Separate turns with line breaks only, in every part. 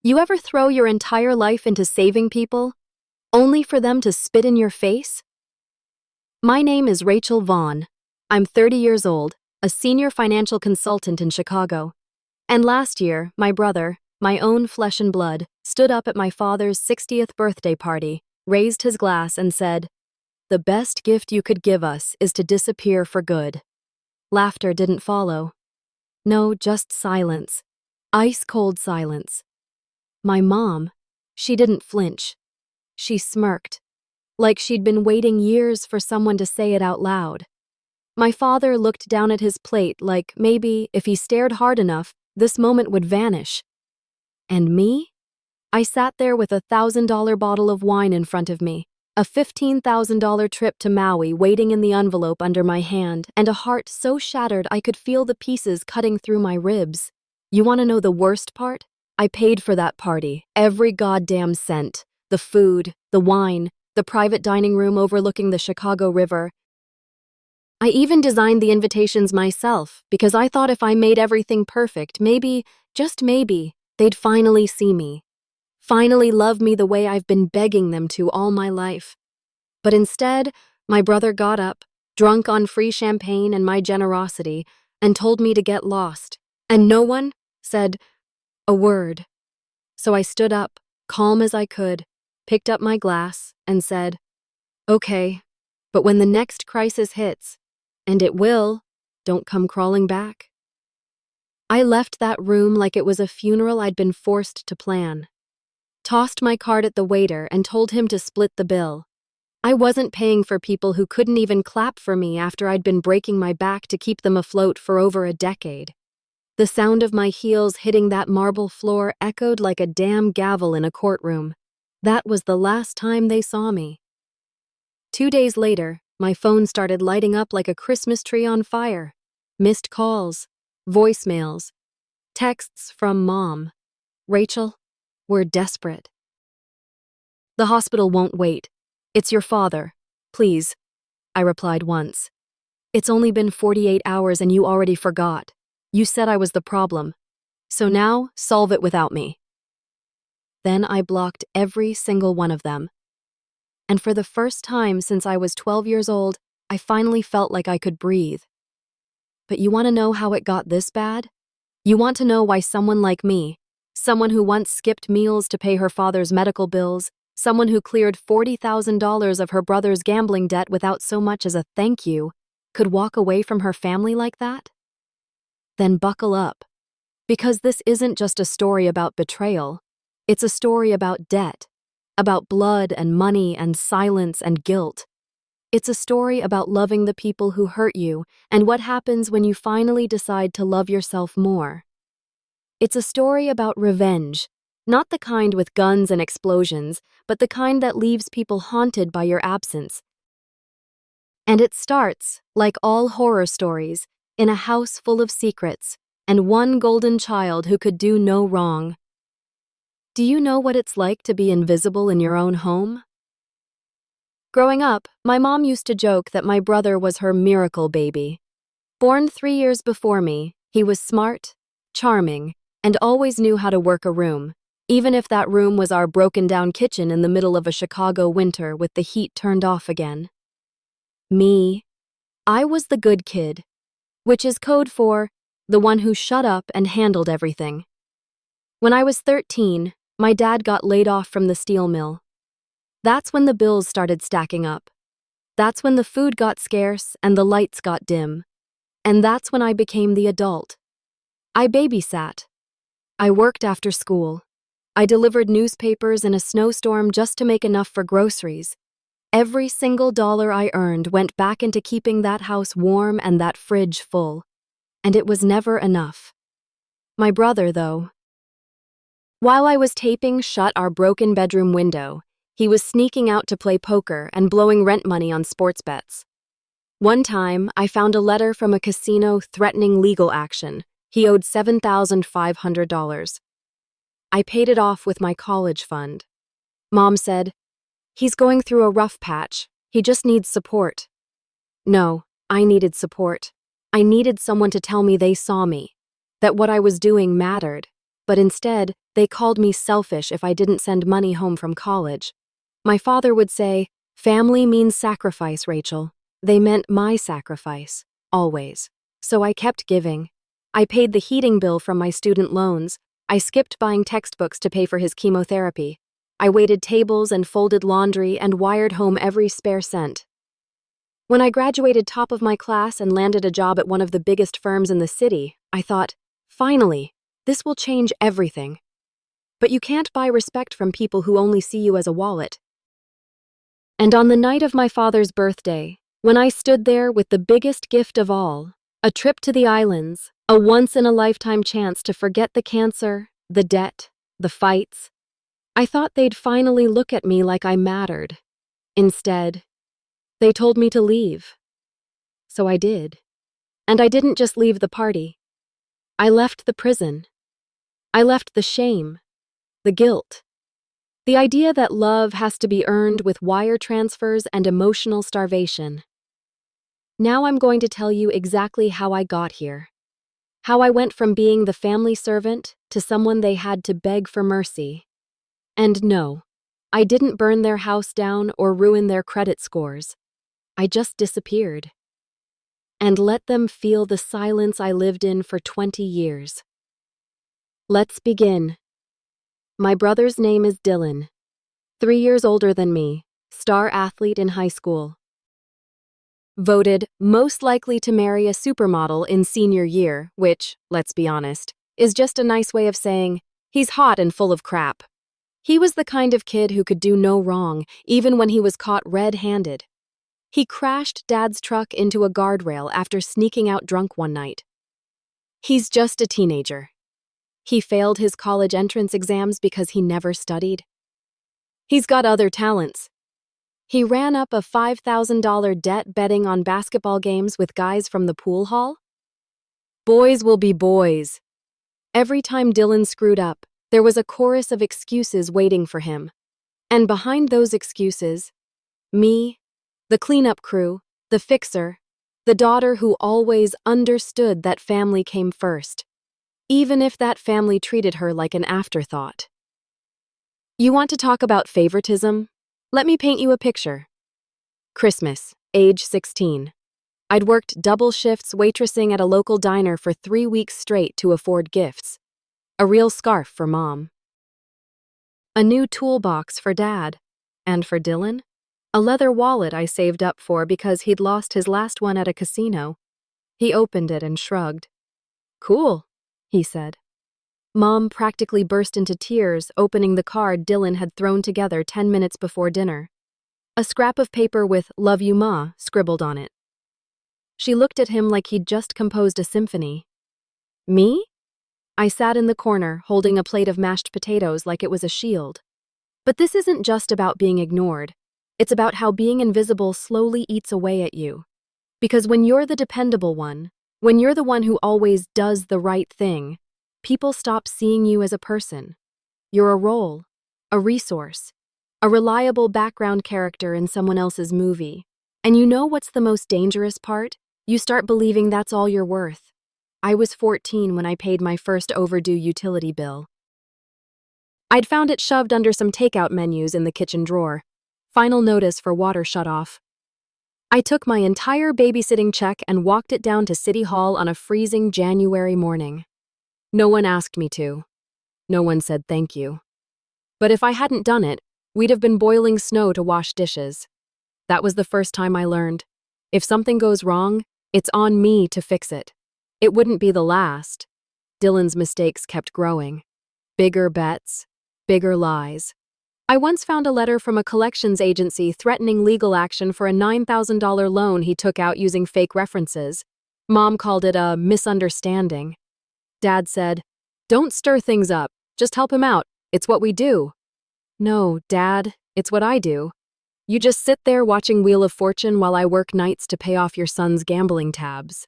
You ever throw your entire life into saving people, only for them to spit in your face? My name is Rachel Vaughn. I'm 30 years old, a senior financial consultant in Chicago. And last year, my brother, my own flesh and blood, stood up at my father's 60th birthday party, raised his glass and said, "The best gift you could give us is to disappear for good." Laughter didn't follow. No, just silence. Ice-cold silence. My mom, she didn't flinch. She smirked, like she'd been waiting years for someone to say it out loud. My father looked down at his plate like maybe, if he stared hard enough, this moment would vanish. And me? I sat there with a $1,000 bottle of wine in front of me, a $15,000 trip to Maui waiting in the envelope under my hand, and a heart so shattered I could feel the pieces cutting through my ribs. You want to know the worst part? I paid for that party, every goddamn cent. The food, the wine, the private dining room overlooking the Chicago River. I even designed the invitations myself because I thought if I made everything perfect, maybe, just maybe, they'd finally see me. Finally love me the way I've been begging them to all my life. But instead, my brother got up, drunk on free champagne and my generosity, and told me to get lost. And no one said a word. So I stood up, calm as I could, picked up my glass, and said, "Okay, but when the next crisis hits, and it will, don't come crawling back." I left that room like it was a funeral I'd been forced to plan. Tossed my card at the waiter and told him to split the bill. I wasn't paying for people who couldn't even clap for me after I'd been breaking my back to keep them afloat for over a decade. The sound of my heels hitting that marble floor echoed like a damn gavel in a courtroom. That was the last time they saw me. 2 days later, my phone started lighting up like a Christmas tree on fire. Missed calls, voicemails, texts from Mom. "Rachel, we're desperate." "The hospital won't wait. It's your father. Please," I replied once. "It's only been 48 hours and you already forgot. You said I was the problem. So now, solve it without me." Then I blocked every single one of them. And for the first time since I was 12 years old, I finally felt like I could breathe. But you want to know how it got this bad? You want to know why someone like me, someone who once skipped meals to pay her father's medical bills, someone who cleared $40,000 of her brother's gambling debt without so much as a thank you, could walk away from her family like that? Then buckle up. Because this isn't just a story about betrayal. It's a story about debt, about blood and money and silence and guilt. It's a story about loving the people who hurt you and what happens when you finally decide to love yourself more. It's a story about revenge, not the kind with guns and explosions, but the kind that leaves people haunted by your absence. And it starts, like all horror stories, in a house full of secrets and one golden child who could do no wrong. Do you know what it's like to be invisible in your own home? Growing up, my mom used to joke that my brother was her miracle baby. Born 3 years before me, he was smart, charming, and always knew how to work a room, even if that room was our broken-down kitchen in the middle of a Chicago winter with the heat turned off again. Me, I was the good kid, which is code for the one who shut up and handled everything. When I was 13, my dad got laid off from the steel mill. That's when the bills started stacking up. That's when the food got scarce and the lights got dim. And that's when I became the adult. I babysat. I worked after school. I delivered newspapers in a snowstorm just to make enough for groceries. Every single dollar I earned went back into keeping that house warm and that fridge full. And it was never enough. My brother, though. While I was taping shut our broken bedroom window, he was sneaking out to play poker and blowing rent money on sports bets. One time, I found a letter from a casino threatening legal action. He owed $7,500. I paid it off with my college fund. Mom said, "He's going through a rough patch. He just needs support." No, I needed support. I needed someone to tell me they saw me, that what I was doing mattered. but instead, they called me selfish if I didn't send money home from college. My father would say, "Family means sacrifice, Rachel." They meant my sacrifice, always. So I kept giving. I paid the heating bill from my student loans. I skipped buying textbooks to pay for his chemotherapy. I waited tables and folded laundry and wired home every spare cent. When I graduated top of my class and landed a job at one of the biggest firms in the city, I thought, finally, this will change everything. But you can't buy respect from people who only see you as a wallet. And on the night of my father's birthday, when I stood there with the biggest gift of all, a trip to the islands, a once-in-a-lifetime chance to forget the cancer, the debt, the fights, I thought they'd finally look at me like I mattered. Instead, they told me to leave. So I did. And I didn't just leave the party. I left the prison. I left the shame, the guilt, the idea that love has to be earned with wire transfers and emotional starvation. Now I'm going to tell you exactly how I got here. How I went from being the family servant to someone they had to beg for mercy. And no, I didn't burn their house down or ruin their credit scores. I just disappeared. And let them feel the silence I lived in for 20 years. Let's begin. My brother's name is Dylan. 3 years older than me, star athlete in high school. Voted most likely to marry a supermodel in senior year, which, let's be honest, is just a nice way of saying, he's hot and full of crap. He was the kind of kid who could do no wrong, even when he was caught red-handed. He crashed Dad's truck into a guardrail after sneaking out drunk one night. He's just a teenager. He failed his college entrance exams because he never studied. He's got other talents. He ran up a $5,000 debt betting on basketball games with guys from the pool hall. Boys will be boys. Every time Dylan screwed up, there was a chorus of excuses waiting for him. And behind those excuses, me, the cleanup crew, the fixer, the daughter who always understood that family came first, even if that family treated her like an afterthought. You want to talk about favoritism? Let me paint you a picture. Christmas, age 16. I'd worked double shifts waitressing at a local diner for 3 weeks straight to afford gifts. A real scarf for Mom. A new toolbox for Dad. And for Dylan? A leather wallet I saved up for because he'd lost his last one at a casino. He opened it and shrugged. "Cool," he said. Mom practically burst into tears opening the card Dylan had thrown together 10 minutes before dinner. A scrap of paper with "Love you, Ma" scribbled on it. She looked at him like he'd just composed a symphony. Me? I sat in the corner, holding a plate of mashed potatoes like it was a shield. But this isn't just about being ignored. It's about how being invisible slowly eats away at you. Because when you're the dependable one, when you're the one who always does the right thing, people stop seeing you as a person. You're a role, a resource, a reliable background character in someone else's movie. And you know what's the most dangerous part? You start believing that's all you're worth. I was 14 when I paid my first overdue utility bill. I'd found it shoved under some takeout menus in the kitchen drawer. Final notice for water shut-off. I took my entire babysitting check and walked it down to City Hall on a freezing January morning. No one asked me to. No one said thank you. But if I hadn't done it, we'd have been boiling snow to wash dishes. That was the first time I learned. If something goes wrong, it's on me to fix it. It wouldn't be the last. Dylan's mistakes kept growing. Bigger bets, bigger lies. I once found a letter from a collections agency threatening legal action for a $9,000 loan he took out using fake references. Mom called it a misunderstanding. Dad said, "Don't stir things up, just help him out. It's what we do." No, Dad, it's what I do. You just sit there watching Wheel of Fortune while I work nights to pay off your son's gambling tabs.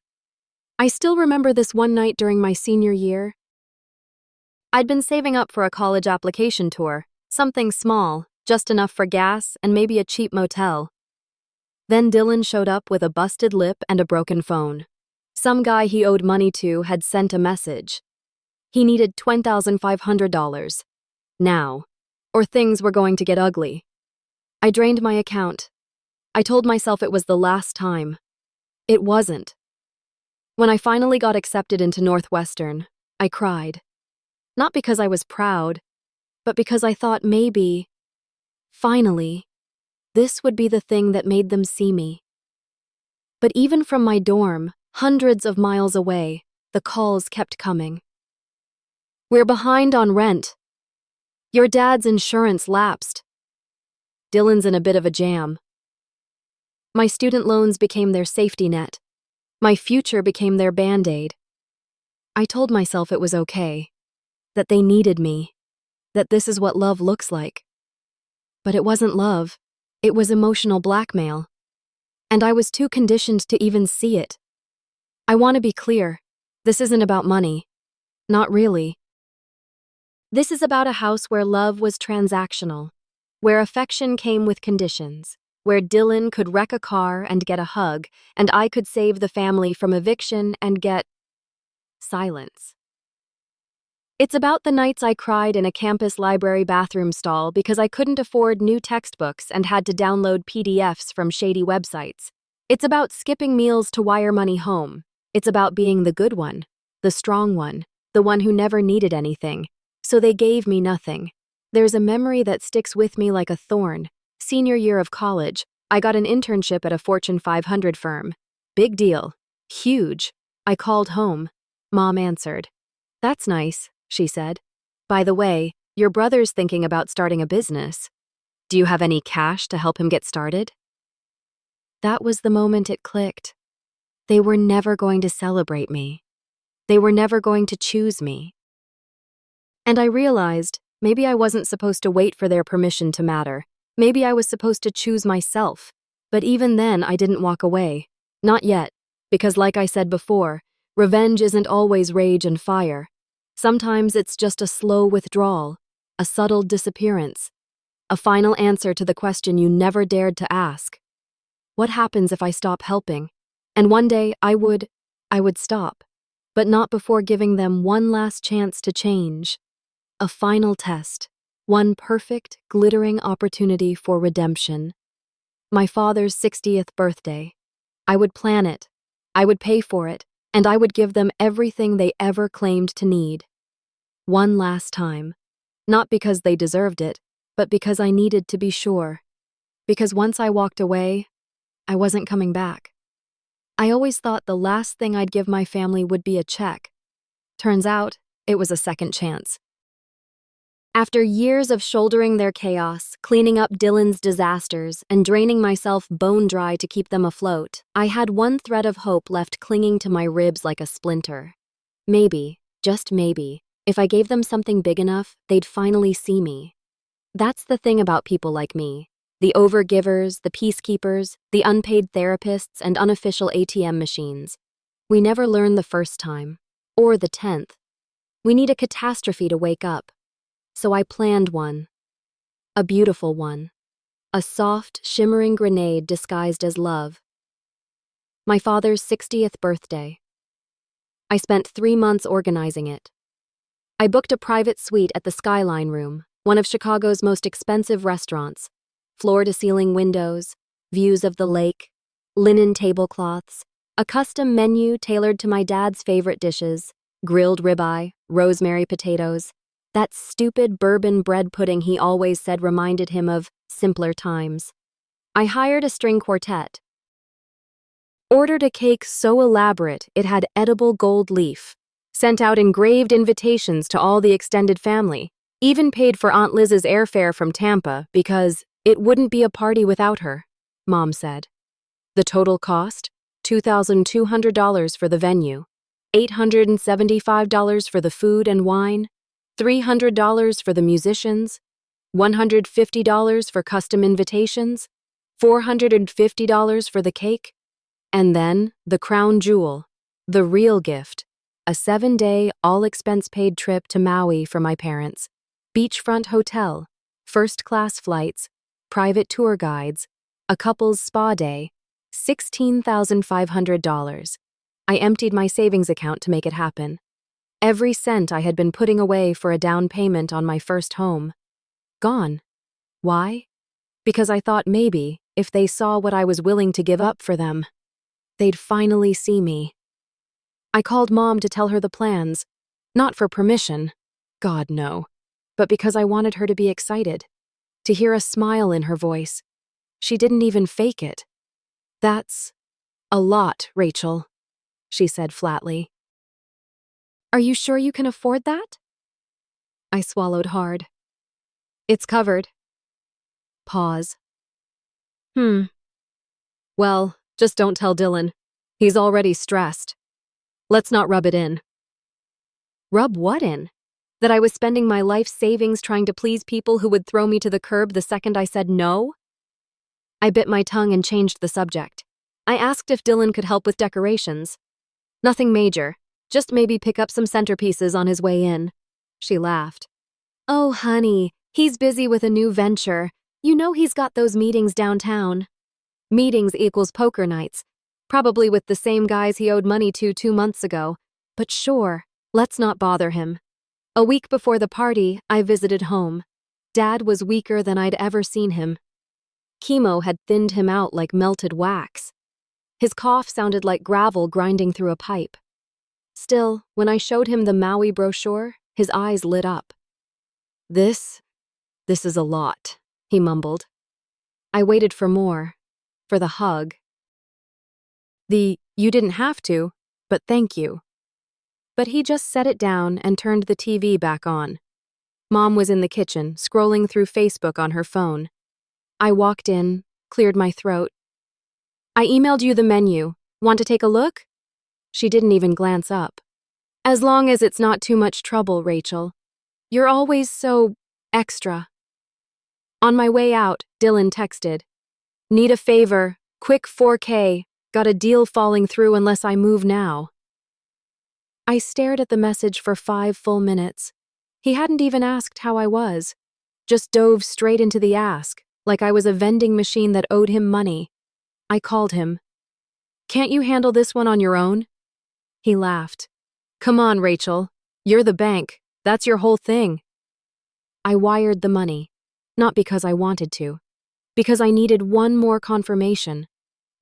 I still remember this one night during my senior year. I'd been saving up for a college application tour, something small, just enough for gas and maybe a cheap motel. Then Dylan showed up with a busted lip and a broken phone. Some guy he owed money to had sent a message. He needed $10,500. Now. Or things were going to get ugly. I drained my account. I told myself it was the last time. It wasn't. When I finally got accepted into Northwestern, I cried. Not because I was proud, but because I thought maybe, finally, this would be the thing that made them see me. But even from my dorm, hundreds of miles away, the calls kept coming. We're behind on rent. Your dad's insurance lapsed. Dylan's in a bit of a jam. My student loans became their safety net. My future became their band-aid. I told myself it was okay, that they needed me, that this is what love looks like. But it wasn't love, it was emotional blackmail. And I was too conditioned to even see it. I want to be clear, this isn't about money. Not really. This is about a house where love was transactional, where affection came with conditions, where Dylan could wreck a car and get a hug, and I could save the family from eviction and get silence. It's about the nights I cried in a campus library bathroom stall because I couldn't afford new textbooks and had to download PDFs from shady websites. It's about skipping meals to wire money home. It's about being the good one, the strong one, the one who never needed anything. So they gave me nothing. There's a memory that sticks with me like a thorn. Senior year of college, I got an internship at a Fortune 500 firm. Big deal. Huge. I called home. Mom answered. That's nice, she said. By the way, your brother's thinking about starting a business. Do you have any cash to help him get started? That was the moment it clicked. They were never going to celebrate me. They were never going to choose me. And I realized, maybe I wasn't supposed to wait for their permission to matter. Maybe I was supposed to choose myself. But even then, I didn't walk away. Not yet. Because like I said before, revenge isn't always rage and fire. Sometimes it's just a slow withdrawal, a subtle disappearance, a final answer to the question you never dared to ask. What happens if I stop helping? And one day I would stop, but not before giving them one last chance to change. A final test, one perfect, glittering opportunity for redemption. My father's 60th birthday. I would plan it, I would pay for it, and I would give them everything they ever claimed to need. One last time. Not because they deserved it, but because I needed to be sure. Because once I walked away, I wasn't coming back. I always thought the last thing I'd give my family would be a check. Turns out, it was a second chance. After years of shouldering their chaos, cleaning up Dylan's disasters, and draining myself bone dry to keep them afloat, I had one thread of hope left clinging to my ribs like a splinter. Maybe, just maybe, if I gave them something big enough, they'd finally see me. That's the thing about people like me. The overgivers, the peacekeepers, the unpaid therapists, and unofficial ATM machines. We never learn the first time, or the 10th. We need a catastrophe to wake up. So I planned one. A beautiful one. A soft, shimmering grenade disguised as love. My father's 60th birthday. I spent 3 months organizing it. I booked a private suite at the Skyline Room, one of Chicago's most expensive restaurants. Floor-to-ceiling windows, views of the lake, linen tablecloths, a custom menu tailored to my dad's favorite dishes, grilled ribeye, rosemary potatoes. That stupid bourbon bread pudding he always said reminded him of simpler times. I hired a string quartet. Ordered a cake so elaborate it had edible gold leaf. Sent out engraved invitations to all the extended family. Even paid for Aunt Liz's airfare from Tampa because it wouldn't be a party without her, Mom said. The total cost? $2,200 for the venue, $875 for the food and wine, $300 for the musicians, $150 for custom invitations, $450 for the cake, and then the crown jewel, the real gift, a 7-day, all-expense-paid trip to Maui for my parents, beachfront hotel, first-class flights, private tour guides, a couple's spa day, $16,500. I emptied my savings account to make it happen. Every cent I had been putting away for a down payment on my first home. Gone. Why? Because I thought maybe, if they saw what I was willing to give up for them, they'd finally see me. I called Mom to tell her the plans, not for permission, God no, but because I wanted her to be excited, to hear a smile in her voice. She didn't even fake it. That's a lot, Rachel, she said flatly. Are you sure you can afford that? I swallowed hard. It's covered. Pause. Well, just don't tell Dylan. He's already stressed. Let's not rub it in. Rub what in? That I was spending my life savings trying to please people who would throw me to the curb the second I said no? I bit my tongue and changed the subject. I asked if Dylan could help with decorations. Nothing major, just maybe pick up some centerpieces on his way in. She laughed. Oh, honey, he's busy with a new venture. You know he's got those meetings downtown. Meetings equals poker nights, probably with the same guys he owed money to 2 months ago. But sure, let's not bother him. A week before the party, I visited home. Dad was weaker than I'd ever seen him. Chemo had thinned him out like melted wax. His cough sounded like gravel grinding through a pipe. Still, when I showed him the Maui brochure, his eyes lit up. This is a lot, he mumbled. I waited for more, for the hug. You didn't have to, but thank you. But he just set it down and turned the TV back on. Mom was in the kitchen, scrolling through Facebook on her phone. I walked in, cleared my throat. I emailed you the menu. Want to take a look? She didn't even glance up. As long as it's not too much trouble, Rachel. You're always so extra. On my way out, Dylan texted. Need a favor, quick 4K, got a deal falling through unless I move now. I stared at the message for 5 full minutes. He hadn't even asked how I was. Just dove straight into the ask, like I was a vending machine that owed him money. I called him. Can't you handle this one on your own? He laughed. Come on, Rachel. You're the bank. That's your whole thing. I wired the money, not because I wanted to, because I needed one more confirmation,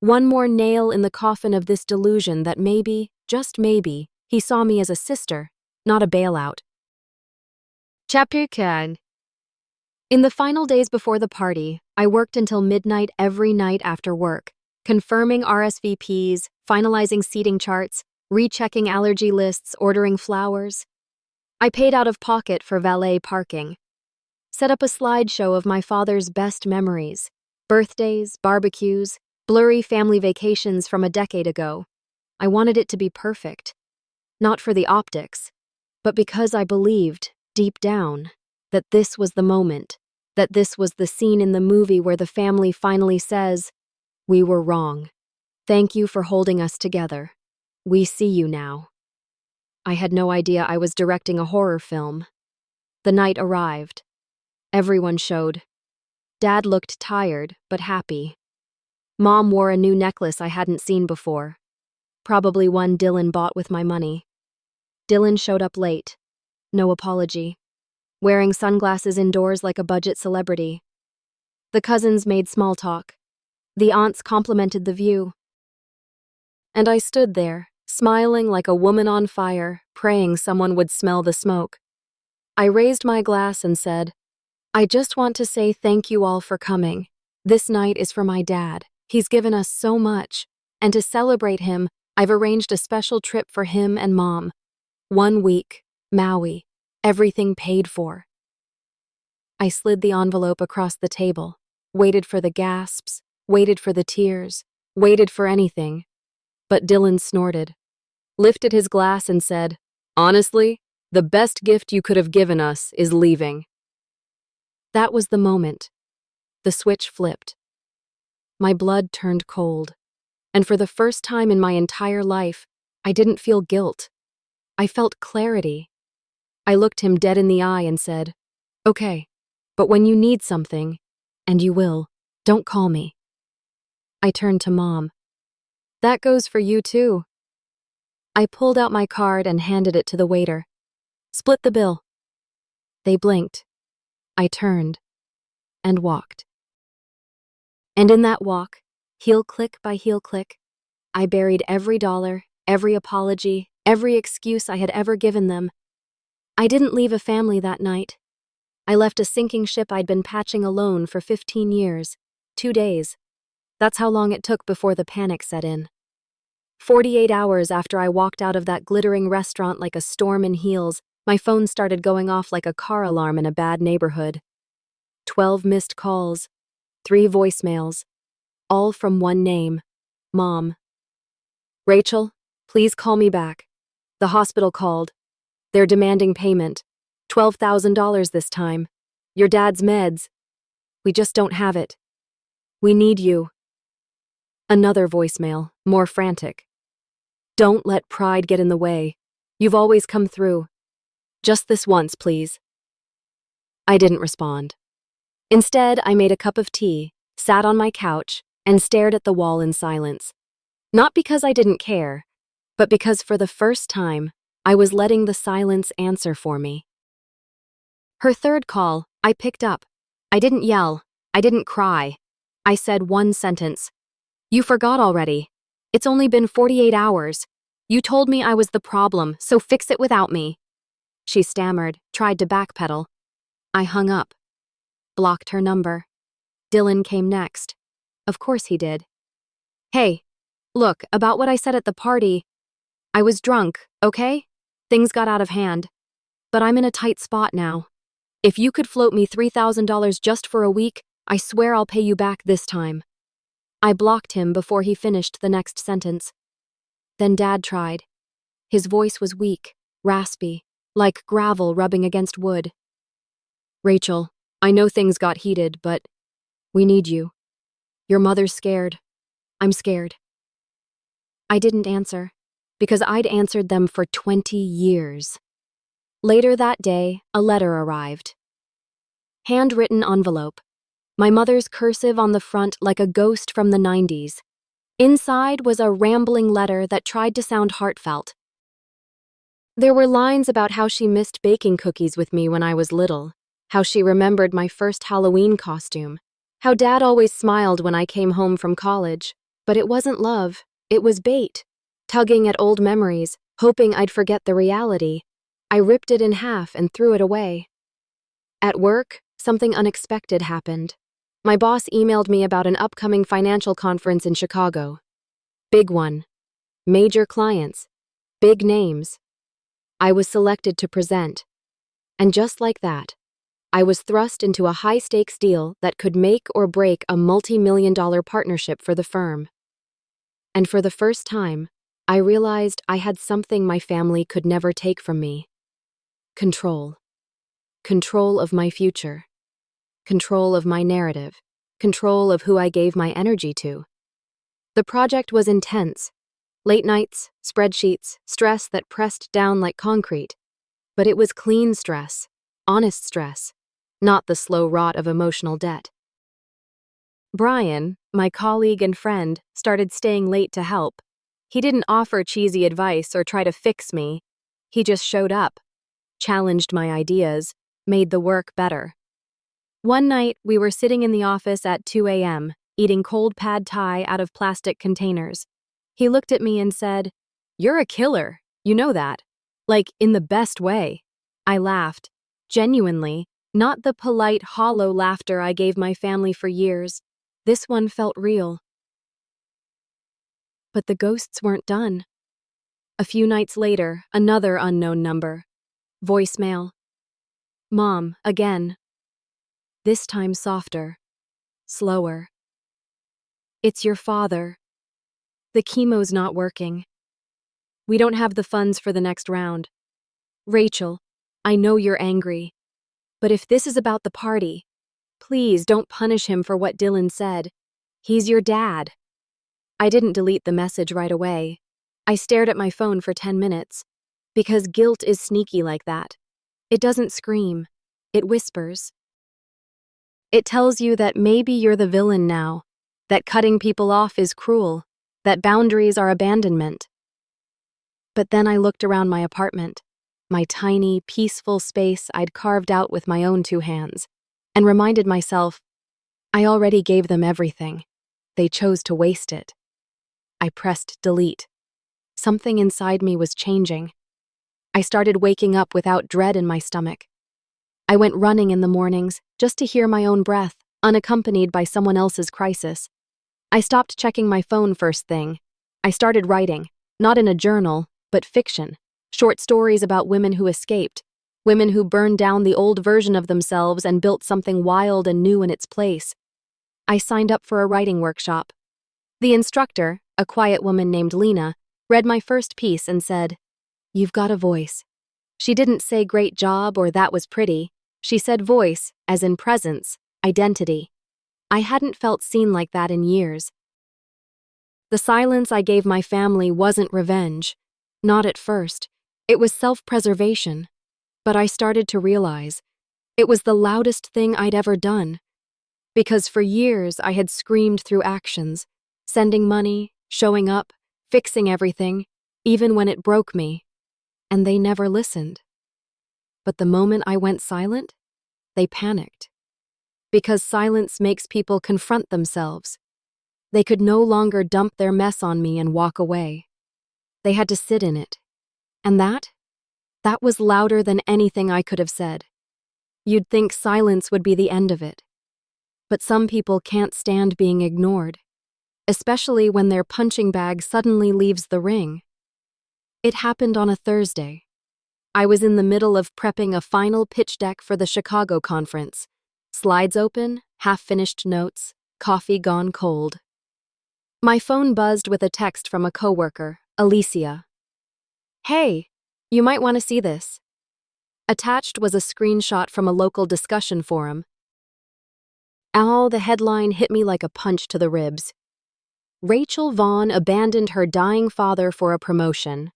one more nail in the coffin of this delusion that maybe, just maybe, he saw me as a sister, not a bailout. Chapter 10. In the final days before the party, I worked until midnight every night after work, confirming RSVPs, finalizing seating charts, rechecking allergy lists, ordering flowers. I paid out of pocket for valet parking. Set up a slideshow of my father's best memories, birthdays, barbecues, blurry family vacations from a decade ago. I wanted it to be perfect. Not for the optics, but because I believed, deep down, that this was the moment, that this was the scene in the movie where the family finally says, we were wrong. Thank you for holding us together. We see you now. I had no idea I was directing a horror film. The night arrived. Everyone showed. Dad looked tired, but happy. Mom wore a new necklace I hadn't seen before. Probably one Dylan bought with my money. Dylan showed up late. No apology. Wearing sunglasses indoors like a budget celebrity. The cousins made small talk. The aunts complimented the view. And I stood there, smiling like a woman on fire, praying someone would smell the smoke. I raised my glass and said, I just want to say thank you all for coming. This night is for my dad. He's given us so much. And to celebrate him, I've arranged a special trip for him and Mom. 1 week, Maui, everything paid for. I slid the envelope across the table, waited for the gasps, waited for the tears, waited for anything. But Dylan snorted, lifted his glass and said, honestly, the best gift you could have given us is leaving. That was the moment. The switch flipped. My blood turned cold, and for the first time in my entire life, I didn't feel guilt. I felt clarity. I looked him dead in the eye and said, okay, but when you need something, and you will, don't call me. I turned to Mom. That goes for you too. I pulled out my card and handed it to the waiter. Split the bill. They blinked. I turned and walked. And in that walk, heel click by heel click, I buried every dollar, every apology, every excuse I had ever given them. I didn't leave a family that night. I left a sinking ship I'd been patching alone for 15 years, 2 days. That's how long it took before the panic set in. 48 hours after I walked out of that glittering restaurant like a storm in heels, my phone started going off like a car alarm in a bad neighborhood. 12 missed calls, 3 voicemails, all from one name, Mom. Rachel, please call me back. The hospital called. They're demanding payment. $12,000 this time. Your dad's meds. We just don't have it. We need you. Another voicemail, more frantic. Don't let pride get in the way. You've always come through. Just this once, please. I didn't respond. Instead, I made a cup of tea, sat on my couch, and stared at the wall in silence. Not because I didn't care, but because for the first time, I was letting the silence answer for me. Her third call, I picked up. I didn't yell. I didn't cry. I said one sentence. You forgot already. It's only been 48 hours. You told me I was the problem, so fix it without me. She stammered, tried to backpedal. I hung up. Blocked her number. Dylan came next. Of course he did. Hey, look, about what I said at the party. I was drunk, okay? Things got out of hand. But I'm in a tight spot now. If you could float me $3,000 just for a week, I swear I'll pay you back this time. I blocked him before he finished the next sentence. Then Dad tried. His voice was weak, raspy, like gravel rubbing against wood. Rachel, I know things got heated, but we need you. Your mother's scared. I'm scared. I didn't answer, because I'd answered them for 20 years. Later that day, a letter arrived. Handwritten envelope. My mother's cursive on the front like a ghost from the 90s. Inside was a rambling letter that tried to sound heartfelt. There were lines about how she missed baking cookies with me when I was little, how she remembered my first Halloween costume, how Dad always smiled when I came home from college. But it wasn't love, it was bait, tugging at old memories, hoping I'd forget the reality. I ripped it in half and threw it away. At work, something unexpected happened. My boss emailed me about an upcoming financial conference in Chicago. Big one. Major clients. Big names. I was selected to present. And just like that, I was thrust into a high-stakes deal that could make or break a multi-million-dollar partnership for the firm. And for the first time, I realized I had something my family could never take from me. Control. Control of my future. Control of my narrative. Control of who I gave my energy to. The project was intense. Late nights, spreadsheets, stress that pressed down like concrete. But it was clean stress, honest stress, not the slow rot of emotional debt. Brian, my colleague and friend, started staying late to help. He didn't offer cheesy advice or try to fix me. He just showed up, challenged my ideas, made the work better. One night, we were sitting in the office at 2 a.m., eating cold pad thai out of plastic containers. He looked at me and said, "You're a killer, you know that. Like, in the best way." I laughed, genuinely, not the polite, hollow laughter I gave my family for years. This one felt real. But the ghosts weren't done. A few nights later, another unknown number. Voicemail. Mom, again. This time softer. Slower. It's your father. The chemo's not working. We don't have the funds for the next round. Rachel, I know you're angry. But if this is about the party, please don't punish him for what Dylan said. He's your dad. I didn't delete the message right away. I stared at my phone for 10 minutes. Because guilt is sneaky like that. It doesn't scream. It whispers. It tells you that maybe you're the villain now, that cutting people off is cruel, that boundaries are abandonment. But then I looked around my apartment, my tiny, peaceful space I'd carved out with my own two hands, and reminded myself, I already gave them everything. They chose to waste it. I pressed delete. Something inside me was changing. I started waking up without dread in my stomach. I went running in the mornings just to hear my own breath, unaccompanied by someone else's crisis. I stopped checking my phone first thing. I started writing, not in a journal, but fiction. Short stories about women who escaped, women who burned down the old version of themselves and built something wild and new in its place. I signed up for a writing workshop. The instructor, a quiet woman named Lena, read my first piece and said, "You've got a voice." She didn't say great job or that was pretty. She said voice, as in presence, identity. I hadn't felt seen like that in years. The silence I gave my family wasn't revenge. Not at first. It was self-preservation. But I started to realize it was the loudest thing I'd ever done. Because for years I had screamed through actions, sending money, showing up, fixing everything, even when it broke me. And they never listened. But the moment I went silent, they panicked. Because silence makes people confront themselves. They could no longer dump their mess on me and walk away. They had to sit in it. And that was louder than anything I could have said. You'd think silence would be the end of it. But some people can't stand being ignored, especially when their punching bag suddenly leaves the ring. It happened on a Thursday. I was in the middle of prepping a final pitch deck for the Chicago conference. Slides open, half-finished notes, coffee gone cold. My phone buzzed with a text from a coworker, Alicia. "Hey, you might want to see this." Attached was a screenshot from a local discussion forum. Ow, the headline hit me like a punch to the ribs. Rachel Vaughn abandoned her dying father for a promotion.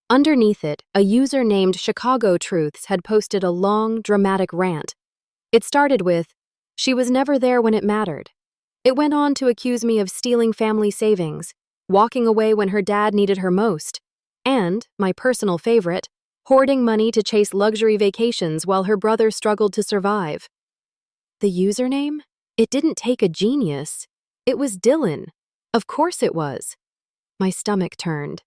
Underneath it, a user named Chicago Truths had posted a long, dramatic rant. It started with, "She was never there when it mattered." It went on to accuse me of stealing family savings, walking away when her dad needed her most, and, my personal favorite, hoarding money to chase luxury vacations while her brother struggled to survive. The username? It didn't take a genius. It was Dylan. Of course it was. My stomach turned.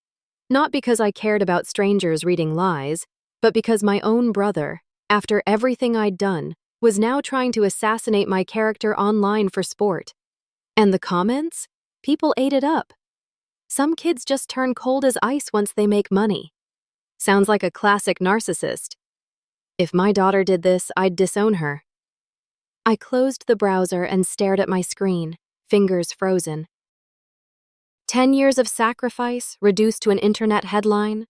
Not because I cared about strangers reading lies, but because my own brother, after everything I'd done, was now trying to assassinate my character online for sport. And the comments? People ate it up. Some kids just turn cold as ice once they make money. Sounds like a classic narcissist. If my daughter did this, I'd disown her. I closed the browser and stared at my screen, fingers frozen. 10 years of sacrifice reduced to an internet headline.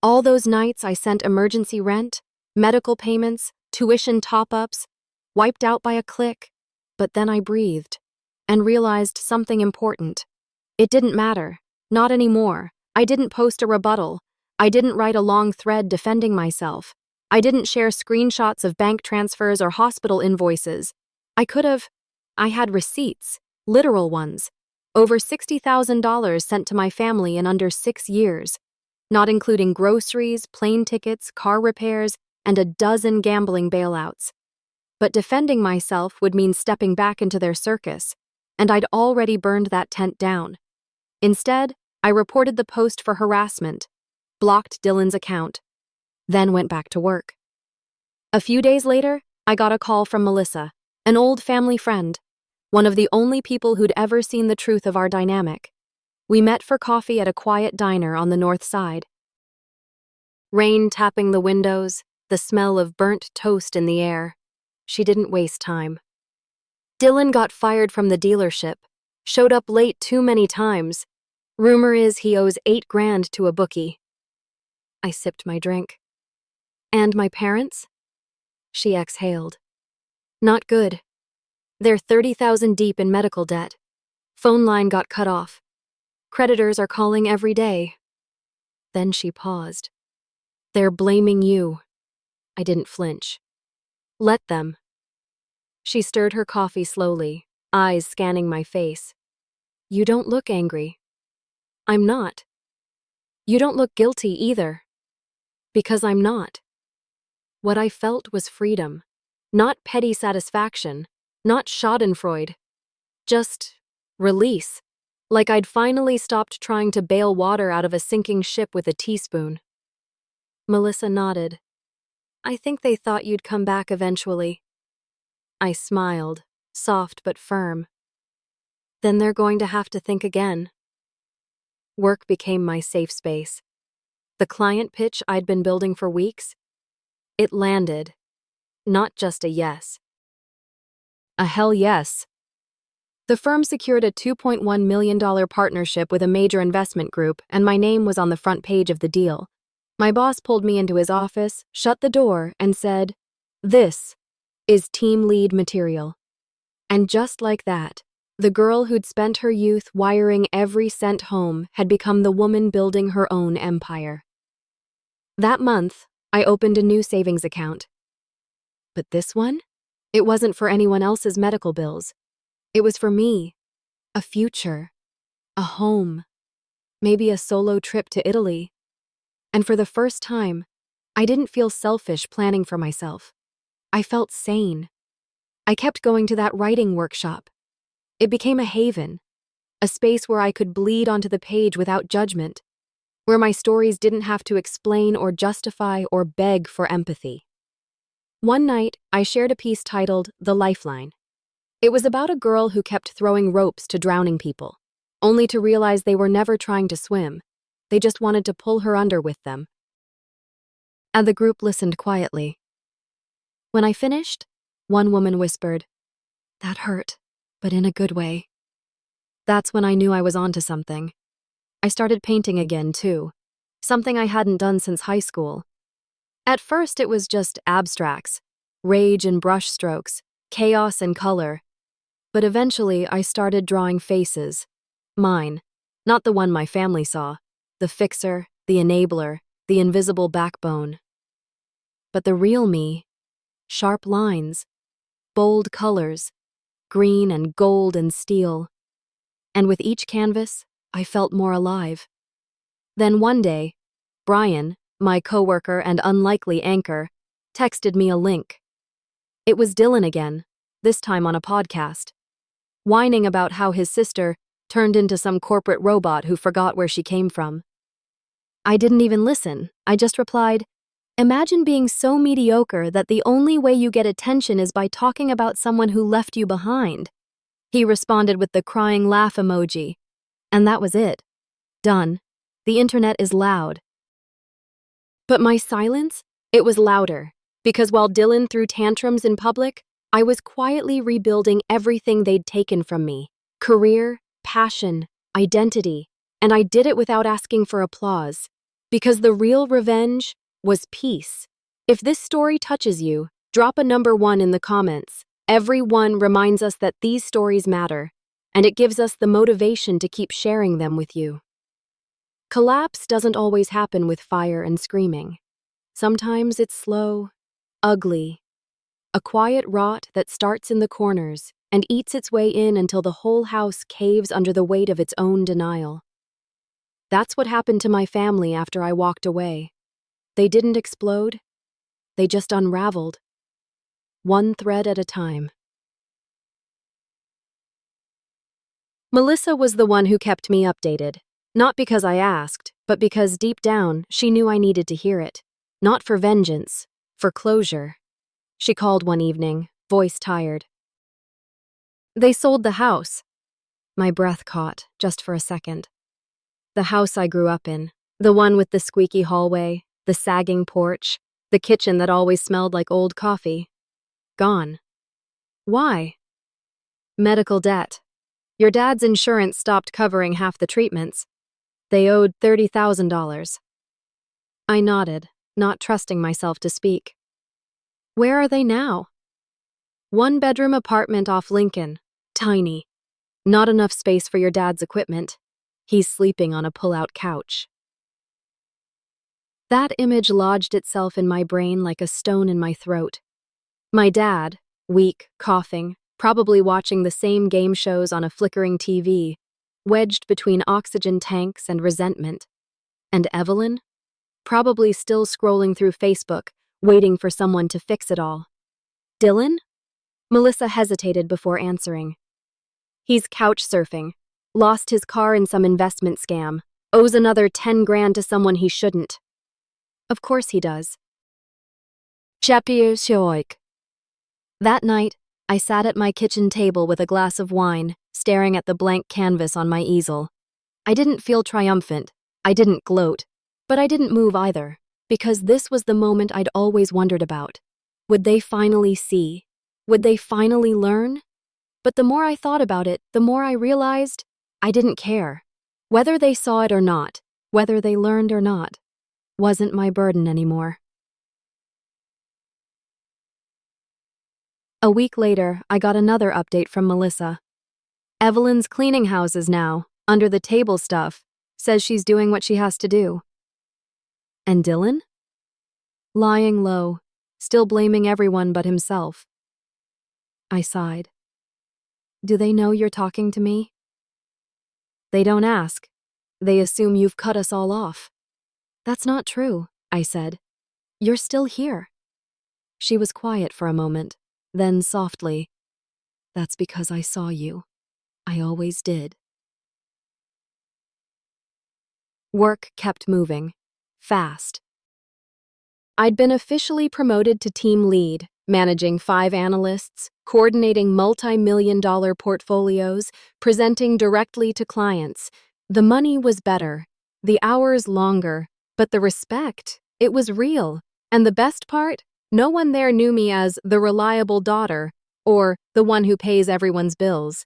All those nights I sent emergency rent, medical payments, tuition top-ups, wiped out by a click. But then I breathed and realized something important. It didn't matter. Not anymore. I didn't post a rebuttal. I didn't write a long thread defending myself. I didn't share screenshots of bank transfers or hospital invoices. I could have. I had receipts, literal ones. Over $60,000 sent to my family in under 6 years, not including groceries, plane tickets, car repairs, and a dozen gambling bailouts. But defending myself would mean stepping back into their circus, and I'd already burned that tent down. Instead, I reported the post for harassment, blocked Dylan's account, then went back to work. A few days later, I got a call from Melissa, an old family friend, one of the only people who'd ever seen the truth of our dynamic. We met for coffee at a quiet diner on the north side. Rain tapping the windows, the smell of burnt toast in the air. She didn't waste time. Dylan got fired from the dealership, showed up late too many times. Rumor is he owes $8,000 to a bookie. I sipped my drink. And my parents? She exhaled. Not good. They're $30,000 deep in medical debt. Phone line got cut off. Creditors are calling every day. Then she paused. They're blaming you. I didn't flinch. Let them. She stirred her coffee slowly, eyes scanning my face. You don't look angry. I'm not. You don't look guilty either. Because I'm not. What I felt was freedom. Not petty satisfaction. Not schadenfreude. Just release. Like I'd finally stopped trying to bail water out of a sinking ship with a teaspoon. Melissa nodded. I think they thought you'd come back eventually. I smiled, soft but firm. Then they're going to have to think again. Work became my safe space. The client pitch I'd been building for weeks, it landed. Not just a yes. A hell yes. The firm secured a $2.1 million partnership with a major investment group, and my name was on the front page of the deal. My boss pulled me into his office, shut the door, and said, "This is team lead material." And just like that, the girl who'd spent her youth wiring every cent home had become the woman building her own empire. That month, I opened a new savings account. But this one? It wasn't for anyone else's medical bills. It was for me. A future. A home. Maybe a solo trip to Italy. And for the first time, I didn't feel selfish planning for myself. I felt sane. I kept going to that writing workshop. It became a haven, a space where I could bleed onto the page without judgment, where my stories didn't have to explain or justify or beg for empathy. One night, I shared a piece titled The Lifeline. It was about a girl who kept throwing ropes to drowning people, only to realize they were never trying to swim. They just wanted to pull her under with them. And the group listened quietly. When I finished, one woman whispered, "That hurt, but in a good way." That's when I knew I was onto something. I started painting again, too, something I hadn't done since high school. At first, it was just abstracts, rage and brush strokes, chaos and color. But eventually, I started drawing faces. Mine, not the one my family saw. The fixer, the enabler, the invisible backbone. But the real me, sharp lines, bold colors, green and gold and steel. And with each canvas, I felt more alive. Then one day, Brian, my coworker and unlikely anchor, texted me a link. It was Dylan again, this time on a podcast, whining about how his sister turned into some corporate robot who forgot where she came from. I didn't even listen. I just replied, "Imagine being so mediocre that the only way you get attention is by talking about someone who left you behind." He responded with the crying laugh emoji. And that was it. Done. The internet is loud. But my silence? It was louder. Because while Dylan threw tantrums in public, I was quietly rebuilding everything they'd taken from me. Career, passion, identity. And I did it without asking for applause. Because the real revenge was peace. If this story touches you, drop a number 1 in the comments. Every one reminds us that these stories matter, and it gives us the motivation to keep sharing them with you. Collapse doesn't always happen with fire and screaming. Sometimes it's slow, ugly, a quiet rot that starts in the corners and eats its way in until the whole house caves under the weight of its own denial. That's what happened to my family after I walked away. They didn't explode. They just unraveled. One thread at a time. Melissa was the one who kept me updated. Not because I asked, but because deep down, she knew I needed to hear it. Not for vengeance, for closure. She called one evening, voice tired. "They sold the house." My breath caught, just for a second. The house I grew up in, the one with the squeaky hallway, the sagging porch, the kitchen that always smelled like old coffee. Gone. Why? Medical debt. Your dad's insurance stopped covering half the treatments. They owed $30,000. I nodded, not trusting myself to speak. Where are they now? One-bedroom apartment off Lincoln. Tiny. Not enough space for your dad's equipment. He's sleeping on a pull-out couch. That image lodged itself in my brain like a stone in my throat. My dad, weak, coughing, probably watching the same game shows on a flickering TV, wedged between oxygen tanks and resentment. And Evelyn? Probably still scrolling through Facebook, waiting for someone to fix it all. Dylan? Melissa hesitated before answering. He's couch surfing. Lost his car in some investment scam. Owes another 10 grand to someone he shouldn't. Of course he does. That night, I sat at my kitchen table with a glass of wine, staring at the blank canvas on my easel. I didn't feel triumphant. I didn't gloat. But I didn't move either, because this was the moment I'd always wondered about. Would they finally see? Would they finally learn? But the more I thought about it, the more I realized I didn't care. Whether they saw it or not, whether they learned or not, wasn't my burden anymore. A week later, I got another update from Melissa. Evelyn's cleaning houses now, under the table stuff, says she's doing what she has to do. And Dylan? Lying low, still blaming everyone but himself. I sighed. Do they know you're talking to me? They don't ask. They assume you've cut us all off. That's not true, I said. You're still here. She was quiet for a moment, then softly. That's because I saw you. I always did. Work kept moving. Fast. I'd been officially promoted to team lead, managing 5 analysts, coordinating multi-million-dollar portfolios, presenting directly to clients. The money was better, the hours longer, but the respect, it was real. And the best part, no one there knew me as the reliable daughter or the one who pays everyone's bills.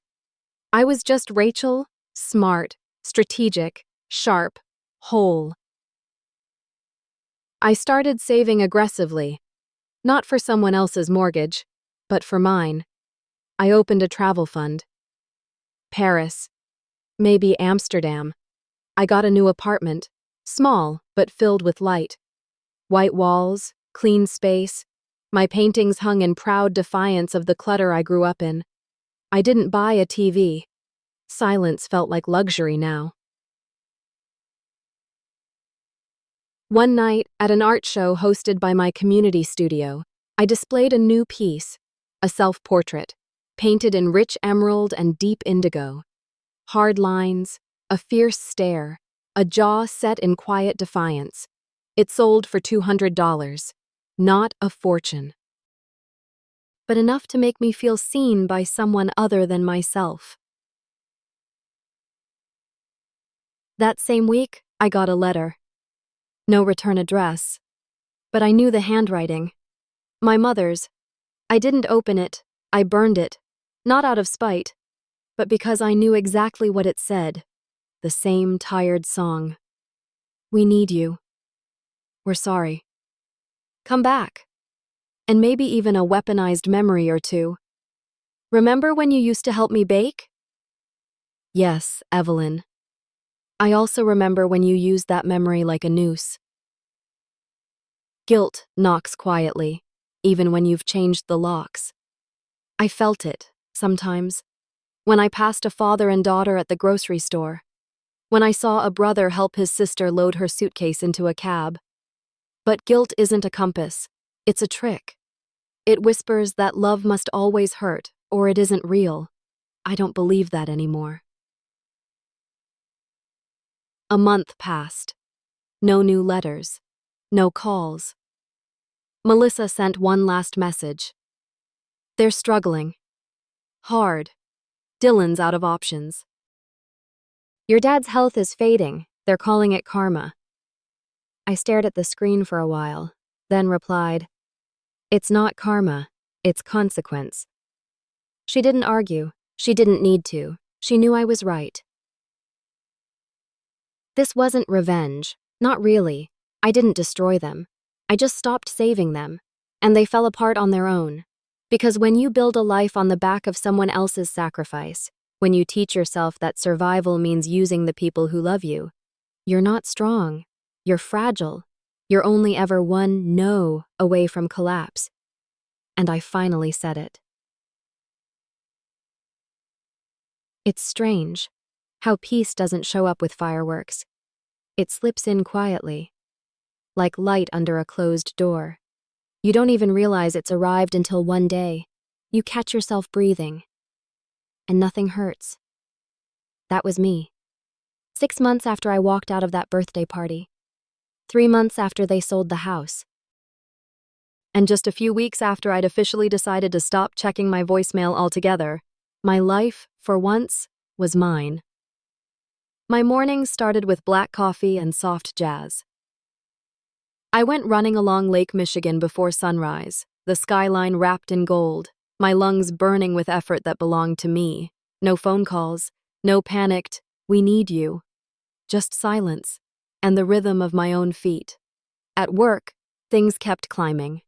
I was just Rachel, smart, strategic, sharp, whole. I started saving aggressively, not for someone else's mortgage, but for mine. I opened a travel fund. Paris, maybe Amsterdam. I got a new apartment, small but filled with light. White walls, clean space. My paintings hung in proud defiance of the clutter I grew up in. I didn't buy a TV. Silence felt like luxury now. One night, at an art show hosted by my community studio, I displayed a new piece, a self-portrait, painted in rich emerald and deep indigo. Hard lines, a fierce stare, a jaw set in quiet defiance. It sold for $200, not a fortune. But enough to make me feel seen by someone other than myself. That same week, I got a letter. No return address. But I knew the handwriting. My mother's. I didn't open it. I burned it. Not out of spite, but because I knew exactly what it said. The same tired song. We need you. We're sorry. Come back. And maybe even a weaponized memory or two. Remember when you used to help me bake? Yes, Evelyn. I also remember when you used that memory like a noose. Guilt knocks quietly, even when you've changed the locks. I felt it, sometimes, when I passed a father and daughter at the grocery store, when I saw a brother help his sister load her suitcase into a cab. But guilt isn't a compass, it's a trick. It whispers that love must always hurt, or it isn't real. I don't believe that anymore. A month passed. No new letters. No calls. Melissa sent one last message. They're struggling. Hard. Dylan's out of options. Your dad's health is fading. They're calling it karma. I stared at the screen for a while, then replied, It's not karma. It's consequence. She didn't argue. She didn't need to. She knew I was right. This wasn't revenge. Not really. I didn't destroy them. I just stopped saving them. And they fell apart on their own. Because when you build a life on the back of someone else's sacrifice, when you teach yourself that survival means using the people who love you, you're not strong. You're fragile. You're only ever one no away from collapse. And I finally said it. It's strange how peace doesn't show up with fireworks. It slips in quietly, like light under a closed door. You don't even realize it's arrived until one day you catch yourself breathing, and nothing hurts. That was me. 6 months after I walked out of that birthday party. 3 months after they sold the house. And just a few weeks after I'd officially decided to stop checking my voicemail altogether. My life, for once, was mine. My mornings started with black coffee and soft jazz. I went running along Lake Michigan before sunrise, the skyline wrapped in gold, my lungs burning with effort that belonged to me. No phone calls, no panicked, "We need you." Just silence, and the rhythm of my own feet. At work, things kept climbing.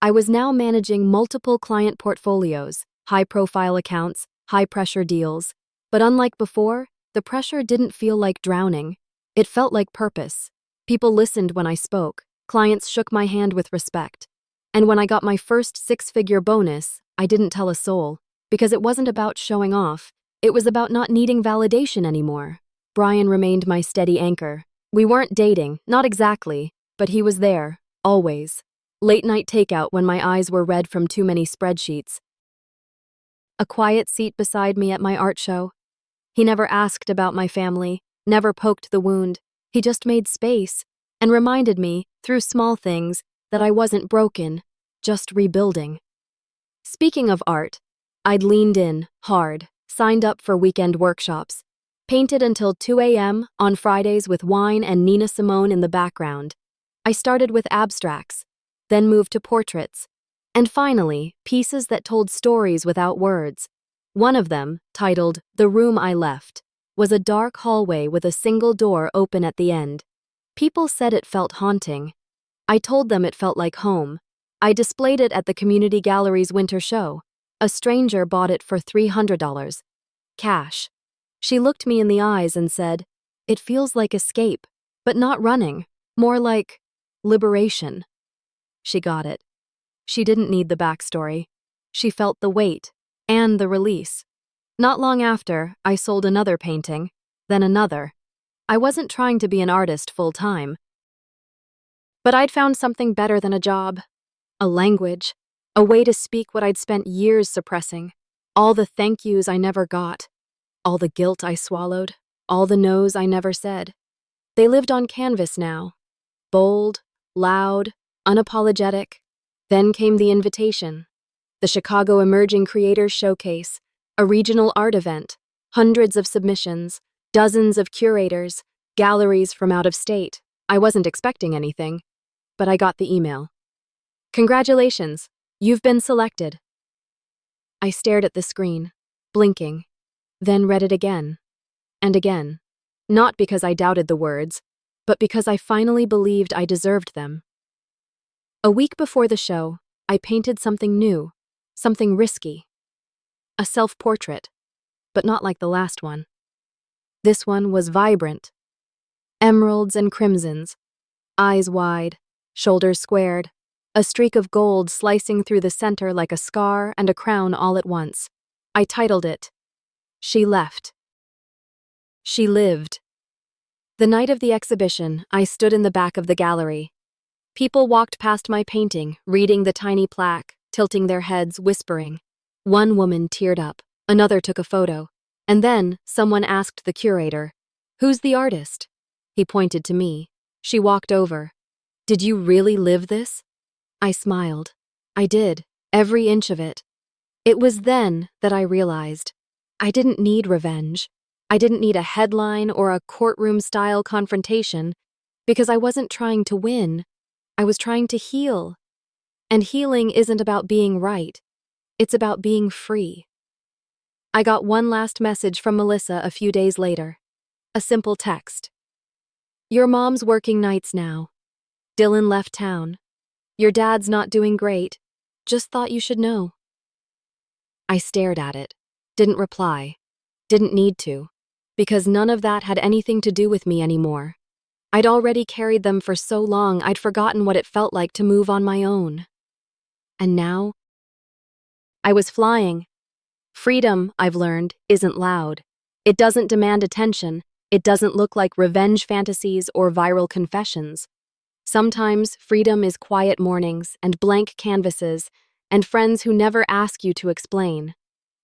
I was now managing multiple client portfolios, high-profile accounts, high-pressure deals. But unlike before, the pressure didn't feel like drowning. It felt like purpose. People listened when I spoke. Clients shook my hand with respect. And when I got my first 6-figure bonus, I didn't tell a soul, because it wasn't about showing off. It was about not needing validation anymore. Brian remained my steady anchor. We weren't dating, not exactly, but he was there, always. Late-night takeout when my eyes were red from too many spreadsheets. A quiet seat beside me at my art show. He never asked about my family, never poked the wound. He just made space and reminded me, through small things, that I wasn't broken, just rebuilding. Speaking of art, I'd leaned in, hard, signed up for weekend workshops, painted until 2 a.m. on Fridays with wine and Nina Simone in the background. I started with abstracts, then moved to portraits, and finally, pieces that told stories without words. One of them, titled "The Room I Left," was a dark hallway with a single door open at the end. People said it felt haunting. I told them it felt like home. I displayed it at the community gallery's winter show. A stranger bought it for $300. Cash. She looked me in the eyes and said, "It feels like escape, but not running, more like liberation." She got it. She didn't need the backstory. She felt the weight and the release. Not long after, I sold another painting, then another. I wasn't trying to be an artist full-time. But I'd found something better than a job. A language. A way to speak what I'd spent years suppressing. All the thank yous I never got. All the guilt I swallowed. All the no's I never said. They lived on canvas now. Bold, loud, unapologetic. Then came the invitation. The Chicago Emerging Creators Showcase, a regional art event, hundreds of submissions, dozens of curators, galleries from out of state. I wasn't expecting anything, but I got the email. "Congratulations, you've been selected." I stared at the screen, blinking, then read it again, and again. Not because I doubted the words, but because I finally believed I deserved them. A week before the show, I painted something new, something risky. A self-portrait, but not like the last one. This one was vibrant. Emeralds and crimsons, eyes wide, shoulders squared, a streak of gold slicing through the center like a scar and a crown all at once. I titled it, "She Left." She lived. The night of the exhibition, I stood in the back of the gallery. People walked past my painting, reading the tiny plaque, tilting their heads, whispering. One woman teared up, another took a photo, and then someone asked the curator, "Who's the artist?" He pointed to me. She walked over. "Did you really live this?" I smiled. I did, every inch of it. It was then that I realized I didn't need revenge. I didn't need a headline or a courtroom-style confrontation because I wasn't trying to win. I was trying to heal. And healing isn't about being right. It's about being free. I got one last message from Melissa a few days later. A simple text. "Your mom's working nights now. Dylan left town. Your dad's not doing great. Just thought you should know." I stared at it. Didn't reply. Didn't need to. Because none of that had anything to do with me anymore. I'd already carried them for so long I'd forgotten what it felt like to move on my own. And now, I was flying. Freedom, I've learned, isn't loud. It doesn't demand attention. It doesn't look like revenge fantasies or viral confessions. Sometimes freedom is quiet mornings and blank canvases and friends who never ask you to explain.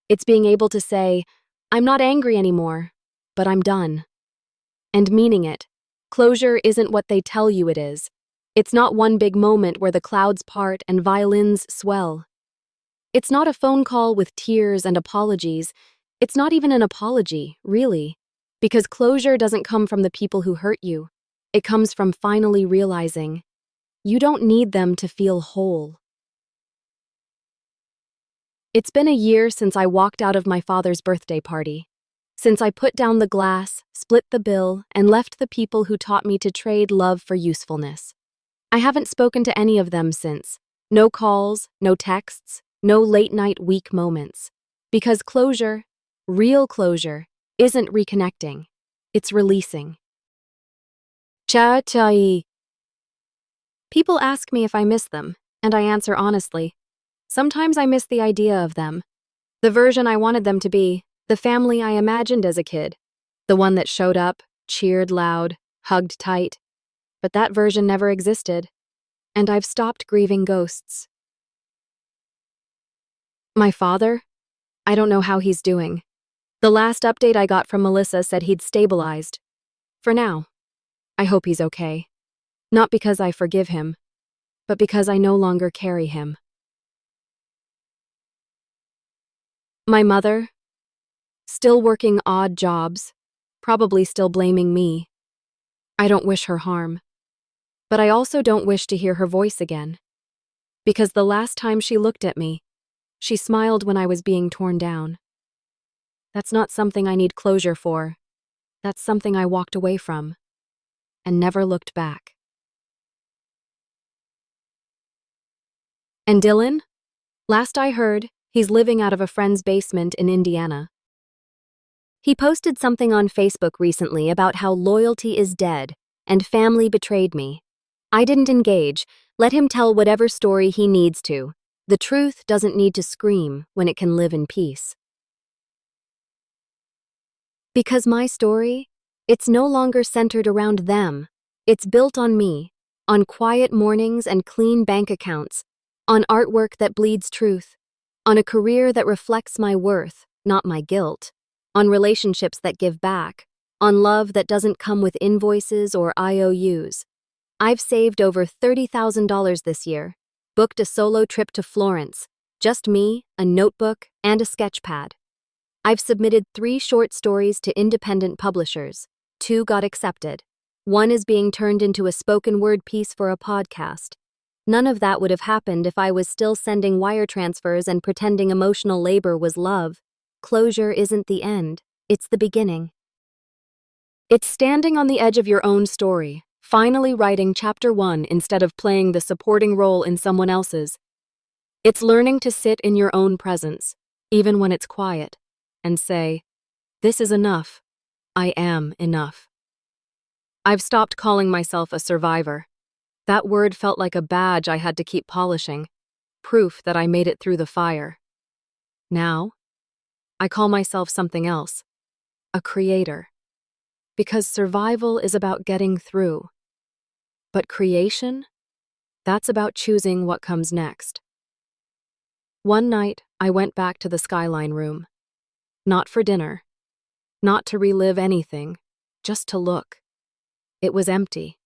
It's being able to say, I'm not angry anymore, but I'm done. And meaning it. Closure isn't what they tell you it is. It's not one big moment where the clouds part and violins swell. It's not a phone call with tears and apologies. It's not even an apology, really. Because closure doesn't come from the people who hurt you. It comes from finally realizing you don't need them to feel whole. It's been a year since I walked out of my father's birthday party. Since I put down the glass, split the bill, and left the people who taught me to trade love for usefulness. I haven't spoken to any of them since. No calls, no texts, no late-night weak moments. Because closure, real closure, isn't reconnecting. It's releasing. Cha-chai. People ask me if I miss them, and I answer honestly. Sometimes I miss the idea of them. The version I wanted them to be, the family I imagined as a kid. The one that showed up, cheered loud, hugged tight. But that version never existed, and I've stopped grieving ghosts. My father? I don't know how he's doing. The last update I got from Melissa said he'd stabilized. For now. I hope he's okay. Not because I forgive him, but because I no longer carry him. My mother? Still working odd jobs, probably still blaming me. I don't wish her harm. But I also don't wish to hear her voice again. Because the last time she looked at me, she smiled when I was being torn down. That's not something I need closure for. That's something I walked away from and never looked back. And Dylan? Last I heard, he's living out of a friend's basement in Indiana. He posted something on Facebook recently about how loyalty is dead and family betrayed me. I didn't engage. Let him tell whatever story he needs to. The truth doesn't need to scream when it can live in peace. Because my story, it's no longer centered around them. It's built on me, on quiet mornings and clean bank accounts, on artwork that bleeds truth, on a career that reflects my worth, not my guilt, on relationships that give back, on love that doesn't come with invoices or IOUs. I've saved over $30,000 this year, booked a solo trip to Florence, just me, a notebook, and a sketch pad. I've submitted 3 short stories to independent publishers. 2 got accepted. 1 is being turned into a spoken word piece for a podcast. None of that would have happened if I was still sending wire transfers and pretending emotional labor was love. Closure isn't the end, it's the beginning. It's standing on the edge of your own story, finally writing chapter 1 instead of playing the supporting role in someone else's. It's learning to sit in your own presence, even when it's quiet, and say, this is enough. I am enough. I've stopped calling myself a survivor. That word felt like a badge I had to keep polishing, proof that I made it through the fire. Now, I call myself something else, a creator. Because survival is about getting through. But creation? That's about choosing what comes next. One night, I went back to the Skyline room. Not for dinner. Not to relive anything, just to look. It was empty.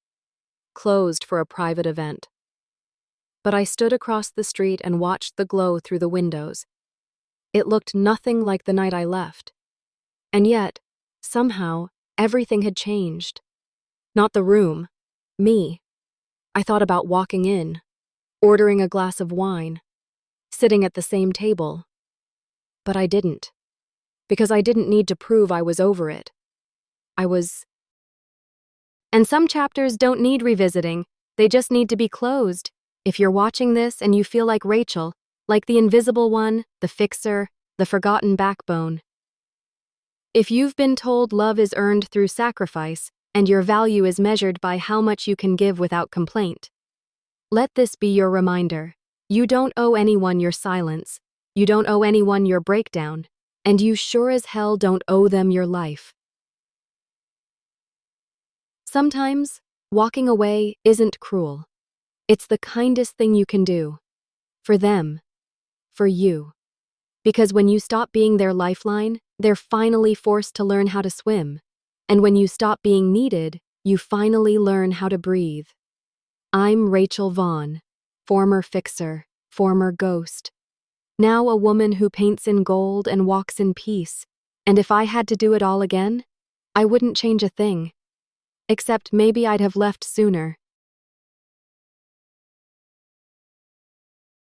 Closed for a private event. But I stood across the street and watched the glow through the windows. It looked nothing like the night I left. And yet, somehow, everything had changed. Not the room, me. I thought about walking in, ordering a glass of wine, sitting at the same table. But I didn't. Because I didn't need to prove I was over it. I was. And some chapters don't need revisiting, they just need to be closed. If you're watching this and you feel like Rachel, like the invisible one, the fixer, the forgotten backbone. If you've been told love is earned through sacrifice, and your value is measured by how much you can give without complaint, let this be your reminder. You don't owe anyone your silence, you don't owe anyone your breakdown, and you sure as hell don't owe them your life. Sometimes, walking away isn't cruel. It's the kindest thing you can do. For them. For you. Because when you stop being their lifeline, they're finally forced to learn how to swim. And when you stop being needed, you finally learn how to breathe. I'm Rachel Vaughn, former fixer, former ghost. Now a woman who paints in gold and walks in peace. And if I had to do it all again, I wouldn't change a thing. Except maybe I'd have left sooner.